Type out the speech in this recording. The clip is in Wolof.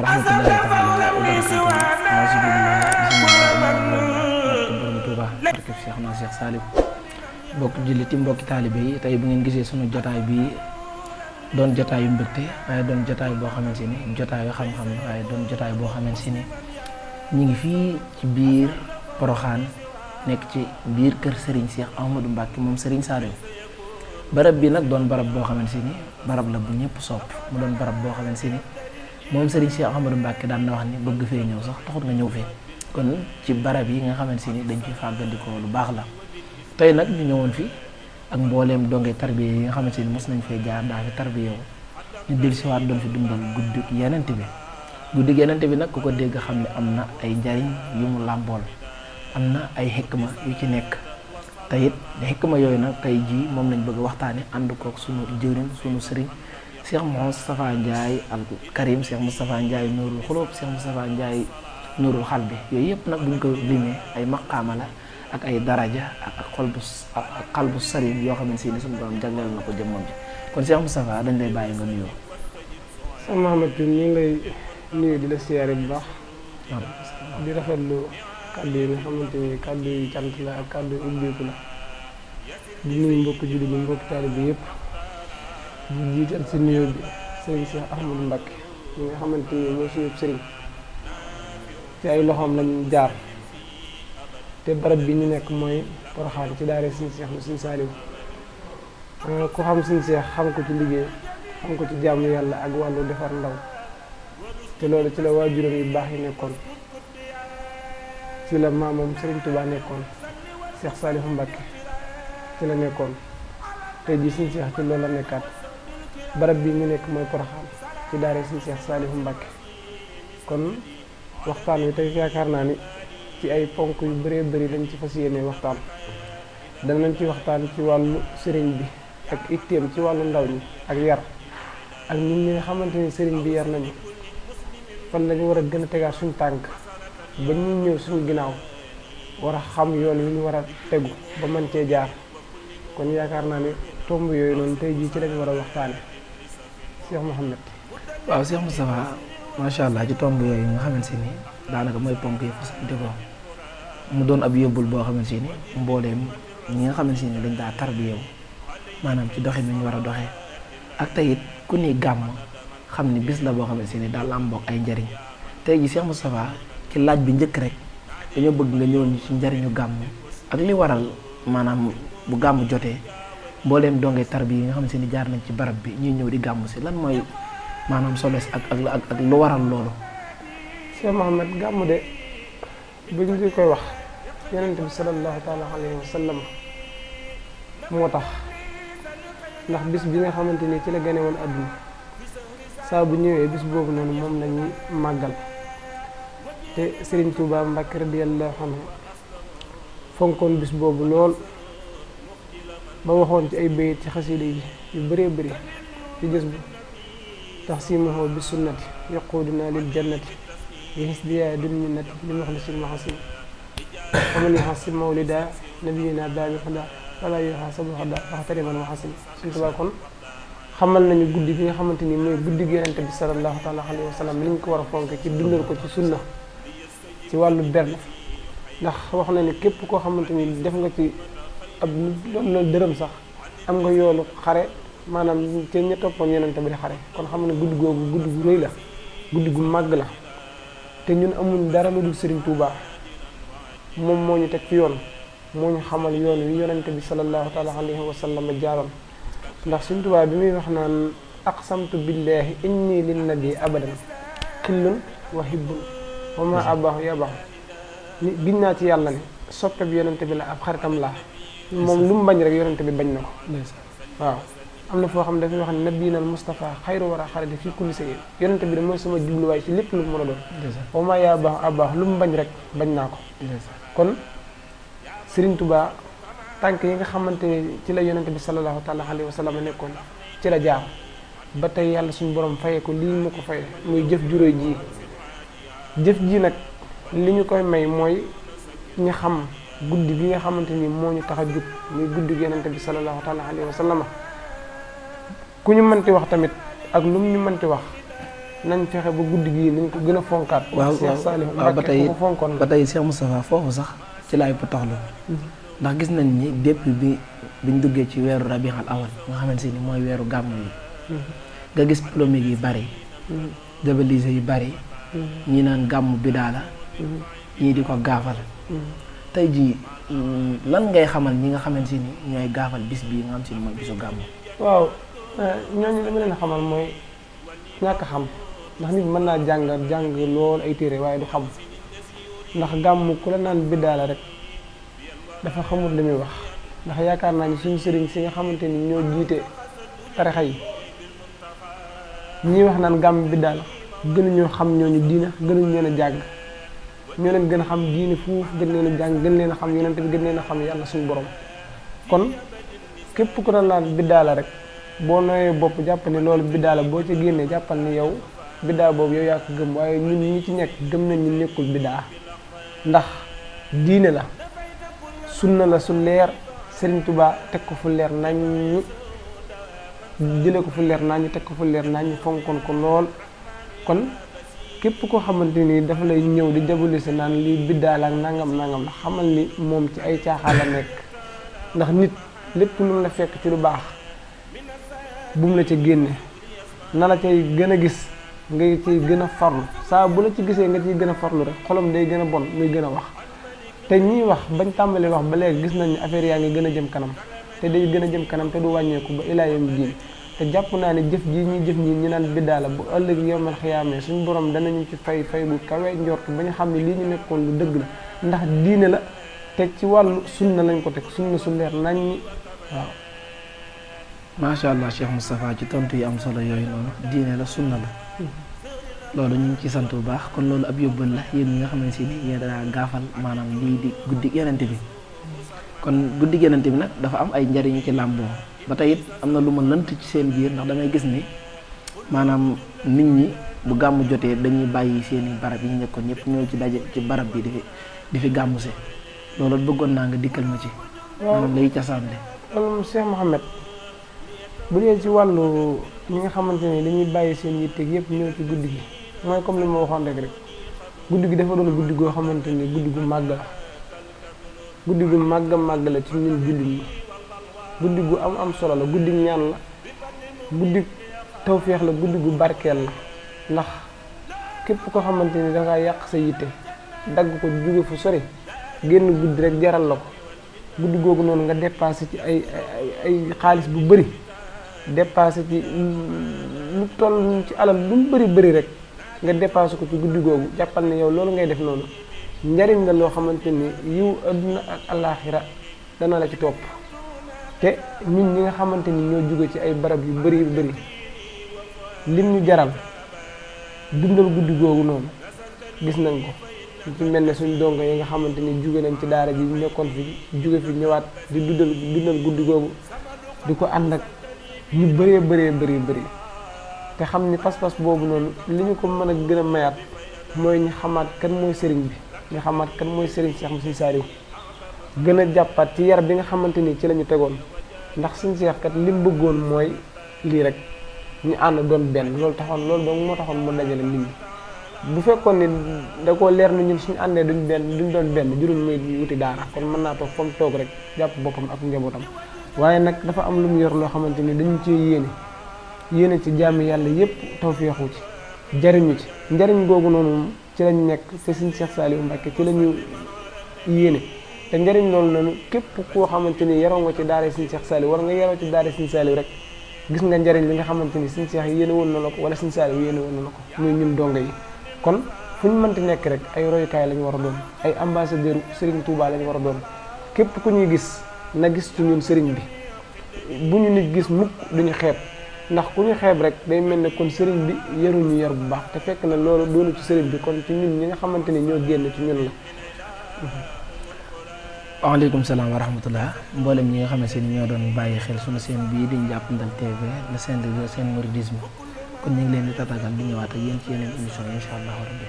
wa rahmatullahi taala wa barakatuh. Auzu billahi bismillahi rahmani rahim. Borom Tuuba barke Cheikh na Cheikh Saliou. Mbokk julliti mbokki taalibe yi tey bu ngeen gisee sunu jotaay bi doon jotaayu mbégte waaye doon jotaay boo xamante ni jotaayu xam-xam waaye doon jotaay boo xamante ni ñu ngi fii ci biir Poroxaan nekk ci biir kër Serigne Cheikh Ahmadou Mbacké moom Serigne Saliou. barab bi nag doon barab boo xamante ni barab la bu ñëpp sopp mu doon barab boo xamante ni moom Serigne Cheikh Ahmadou Mbacké daan na wax ni bëgg fee ñëw sax taxut nga ñëw fee kon ci barab yi nga xamante ni dañ fi fàggandikoo lu baax la. tey nag ñu ñëwoon fi ak mbooleem donge tarbiya yi nga xamante ni mos nañ fee jaar daa fi tarbiya ñu dellusiwaat doon fi dundal guddi yenente bi nag ku ko dégg xam ne am na ay njariñ yu mu làmbool am na ay xikma yu ci nekk te it xikma yooyu nag tey jii moom lañ bëgg waxtaane ànd kook sunu jëwriñ sunu sëriñ Cheikh Moustapha Ndiaye al Karim Cheikh Moustapha Ndiaye Nuurul Xulóob Cheikh Moustapha Ndiaye Nuurul Xalbi yooyu yëpp nag buñ ko limee ay maqaama la ak ay daraja ak xalbu salim yoo xamante ni suñu borom jagleel na ko jëmmam ji kon Cheikh Moustapha dañ lay bàyyi nga nuyoo. sëñ Mouhamed ñu ngi lay nuyu di la siyaare bu baax. di rafetlu kàddu yi nga xamante ni kàddu yi cant la ak kàddu yi ubbeeku la di nuyu mbokk jullit yi mbokk taalibe bi yëpp di jiital si nuyoo bi sëriñ Cheikh Ahmadou Mbacké ñi nga xamante ni mooy suñu sëriñ ci ay loxoom lañ jaar. te barab bi ñu nekk mooy Poroxaan ci daara Serigne Cheikh na Serigne Saliou ku xam Serigne Cheikh xam ko ci liggéey xam ko ci jaamu yàlla ak wàllu defar ndaw te loolu ci la waajuram yu baax yi nekkoon ci la maamam Serigne Touba nekkoon Cheikh Saliou Mbacké ci la nekkoon tey jii Serigne Cheikh ci loolu la nekkaat barab bi ñu nekk mooy Poroxaan ci daara Serigne Cheikh Saliou Mbacké kon waxtaan wi tey yaakaar naa ni ci ay ponk yu bëree bëri lañ ci fas yéene waxtaan danañ ci waxtaan ci wàllu sëriñ bi ak itteem ci wàllu ndaw ñi ak yar ak ñun ñi nga xamante ni sëriñ bi yar nañu fan lañu war a gën a tegaat suñu tànk ba ñu ñëw suñu ginnaaw war a xam yoon wi ñu war a tegu ba mën cee jaar kon yaakaar naa ne tomb yooyu noonu tey jii ci lañu war a waxtaane Cheikh Mouhamed. waaw Cheikh Moustapha macha allah ci tomb yooyu nga xamante ni daanaka mooy ponk yi fasante ko mu doon ab yóbbul boo xamante ni mbooleem ñi nga xamante ni dañ daa tarbiyewu maanaam ci doxin bi ñu war a doxee ak tey it ku ni gàmm xam ni bis la boo xamante ni daal am bokk ay njariñ tey ji Cheikh Moustapha ci laaj bi njëkk rek dañoo bëgg nga ñëwoon ci njariñu gàmm ak li waral maanaam bu gàmm jotee mbooleem dongee tarbiya yi nga xamante ni jaar nañ ci barab bi ñuy ñëw di gàmm si lan mooy maanaam soles ak lu waral loolu. Cheikh Mouhamed gàmm de bu ñu koy wax yonent bi sallallahu taala alayhi wa sallam moo tax ndax bis bi nga xamante ni ci la gane woon àdduna saa bu ñëwee bis boobu noonu moom la ñuy màggal te Serigne Touba Mbacké radiyallahu anhu fonkoon bis boobu lool ba waxoon ci ay bayit ci xasida yi yu bëree bëri ci gis bu taxsimuhu bi sunnati yaquduna lil jannati يهزديا دمنة لمخلص المحسن ومن يحسن مولدا نبينا باب الهدى ولا يحاسب الهدى واحترما وحسن Sëñ Tuubaa kon xamal nañu guddi bi nga xamante ni mooy guddi gi Yonent bi sallallahu taala alayhi wa sallam li ñu ko war a fonk ci dundal ko ci sunna ci wàllu berne ndax wax na ni képp koo xamante ni def nga ci ab loolu dërëm sax am nga yoolu xare maanaam ci ña toppoon Yonent bi di xare kon xam ne guddi googu guddi gu rëy la guddi gu màgg la te ñun amuñ dara lu dul Serigne Touba moom moo ñu teg ci yoon moo ñu xamal yoon wi Yonent bi sallallahu taala alayhi wa sallam jaaroon ndax Serigne Touba bi muy wax naan aqsamtu billahi inni lin nabi abadan xillun wa hibbun wa ma abaahu yabaahu ni giñ naa ci yàlla ne soppe bi Yonent bi la ab xaritam laa moom lu mu bañ rek Yonent bi bañ na ko waaw am na foo xam ne dafay wax ne nabiyinal Mustafa xayru war a xarite fii kulli sey Yonent bi de mooy sama jubluwaay ci lépp lu mu mën a doon wa ma yaa baax a baax lu mu bañ rek bañ naa ko kon Serigne Touba tànk yi nga xamante ni ci la Yonent bi sallallahu taala alayhi wa sallam nekkoon ci la jaar ba tey yàlla suñu borom fayee ko lii mu ko fayee muy jëf juróoy jëf ji nag li ñu koy may mooy ñu xam guddi gi nga xamante ni moo ñu tax a jug muy guddi gi Yonent bi sallallahu taala alayhi wa sallam ku ñu mënti wax tamit ak lu mu ñu mënti wax nañ fexe ba guddi gii nañ ko gën a fonkaat. waaw Cheikh Saliou waaw ba tey ko fonkoon ba tey Cheikh Moustapha foofu sax ci laay potoxlu ndax gis nañ ni depuis biñ duggee ci weeru rabiul awal nga xamante ni mooy weeru gàmm yi nga gis polémique yi bari diabolisé yu bari ñi naan gàmm bidaa la ñii di ko gaafal tey jii lan ngay xamal ñi nga xamante ni ñooy gaafal bis bii nga xam si ni mooy bisu gàmm. waaw ñooñu li ma leen xamal mooy ñàkk xam ndax nit mën naa jàng lool ay téere waaye du xam ndax gàmm ku la naan biddaa la rek dafa xamul li muy wax ndax yaakaar naa ni suñu sëriñ si nga xamante ni ñoo jiite tarixa yi ñii wax naan gàmm biddaa la gënuñoo xam ñooñu diina gënuñ leen a jàng ñoo leen gën a xam diine fuuf gën leen a jàng gën leen a xam yonent bi gën leen a xam yàlla suñu borom kon képp ku la naan biddaa la rek boo nooyee bopp jàpp ne loolu biddaa la boo ci génnee jàppal ni yow biddaa boobu yow yaa ko gëm waaye ñun ñi ci nekk gëm nañ ñu nekkul biddaa ndax diine la sunna la su leer Serigne Touba teg ko fu leer nañ jële ko fu leer nañ teg ko fu leer nañ fonkoon ko lool kon képp koo xamante ni dafa lay ñëw di diaboliser naan lii biddaa la ak nangam nangam la xamal ni moom ci ay caaxaan la nekk ndax nit lépp lu mu la fekk ci lu baax bu mu la ca génne na la cay gën a gis ngay ciy gën a farlu saa bu la ci gisee nga ciy gën a farlu rek xolam day gën a bon muy gën a wax te ñiy wax bañ tàmbali wax ba léegi gis nañ ni affaire yaa ngi gën a jëm kanam te day gën a jëm kanam te du wàññeeku ba ilaa yawmi diin te jàpp naa ne jëf ji ñuy jëf ñi ñu naan biddaa la bu ëllëg yawmal xiyaamee suñu borom danañu ci fay bu kawe njort ba ñu xam ne lii ñu nekkoon lu dëgg la ndax diine la te ci wàllu sunna lañ ko teg sunna su leer nañ ñi waaw. macha allah Cheikh Moustapha ci tontu yi am solo yooyu noonu diine la sunna la loolu ñu ngi ci sant bu baax kon loolu ab yóbbal la yéen ñi nga xam ne si ni yéen daa gaafal maanaam lii di guddi yenente bi kon guddi yenente bi nag dafa am ay njariñ ci làmboo ba tey it am na lu ma lënt ci seen biir ndax damay gis ni maanaam nit ñi bu gàmmu jotee dañuy bàyyi seeni barab yi ñu nekkoon ñëpp ñëw ci daje ci barab bi di fi gàmmu se loolu bëggoon naa nga dikkal ma ci maanaam lay casaan le loolu Cheikh Mouhamed bu dee ci wàllu ñi nga xamante ne dañuy bàyyi seen yitteeg yëpp ñëw ci guddi gi mooy comme li ma waxoon rek guddi gi dafa doon guddi goo xamante ni guddi gu màgg la guddi gu màgg la ci ñun jullit ñi guddi gu am solo la guddi ñaan la guddi tawféex la guddi gu barkeel la ndax képp ko xamante ni dangaa yàq sa yitte dagg ko jóge fu sori génn guddi rek jaral la ko guddi googu noonu nga dépassé ci ay xaalis bu bëri dépassé ci lu toll ci alal lu mu bëri rek nga dépassé ko ci guddi googu jàppal ne yow loolu ngay def noonu njariñ la loo xamante ni yiw adduna ak alaaxira dana la ci topp te ñun ñi nga xamante ni ñoo jóge ci ay barab yu bëri lim ñu jaral dundal guddi googu noonu gis nañ ko ci mel ne suñ dongo yi nga xamante ni jóge nañ ci daara ji nekkoon fi jóge fi ñëwaat di dundal guddi googu di ko ànd ak ñu bëri te xam ni pas-pas boobu noonu li ñu ko mën a gën a mayaat mooy ñu xamaat kan mooy sëriñ bi ñu xamaat kan mooy sëriñ Cheikh Moussa Saliou gën a jàppaat ci yar bi nga xamante ni ci la ñu tegoon ndax suñ Cheikh kat li mu bëggoon mooy lii rek ñu ànd doon benn loolu dong moo taxoon mu dajale nit ñi bu fekkoon ni da koo leer na ñun suñu àndee duñ doon benn jurul muy wuti daara kon mën naa toog fa mu toog rek jàpp boppam ak njabootam waaye nag dafa am lu mu yor loo xamante ni dañu ci yéene ci jaami yàlla yépp tawfeexu ci jariñu ci njariñ googu noonu ci lañ nekk te suñu Cheikh Saliou Mbacké ci la ñu yéene te njariñ loolu noonu képp koo xamante ni yaroo nga ci daara suñu Cheikh Saliou wala nga yaroo ci daara suñu Saliou rek gis nga njariñ li nga xamante ni suñu Cheikh yéene woon na la ko wala suñu Saliou yéene woon na la ko muy ñun donga yi kon fu ñu mënti nekk rek ay royukaay lañu war a doon ay ambassadeur Serigne Touba lañu war a doon képp ku ñuy gis na gis ci ñun Serigne bi bu ñu nit gis mukk duñu xeeb ndax ku ñu xeeb rek day mel ne kon Serigne bi yaruñu yar bu baax te fekk na loolu doonu ci Serigne bi kon ci ñun ñi nga xamante ni ñoo génn ci ñun la. waaleykum salaam wa rahmatullah mboolem ñi nga xamante ni ñoo doon bàyyi xel sunu seen bii di Ndiapandal TV la seen mouridisme kon ñu ngi leen di tatagal di ñëwaat ak yéen ci yeneen émission yi incha allahu rabbi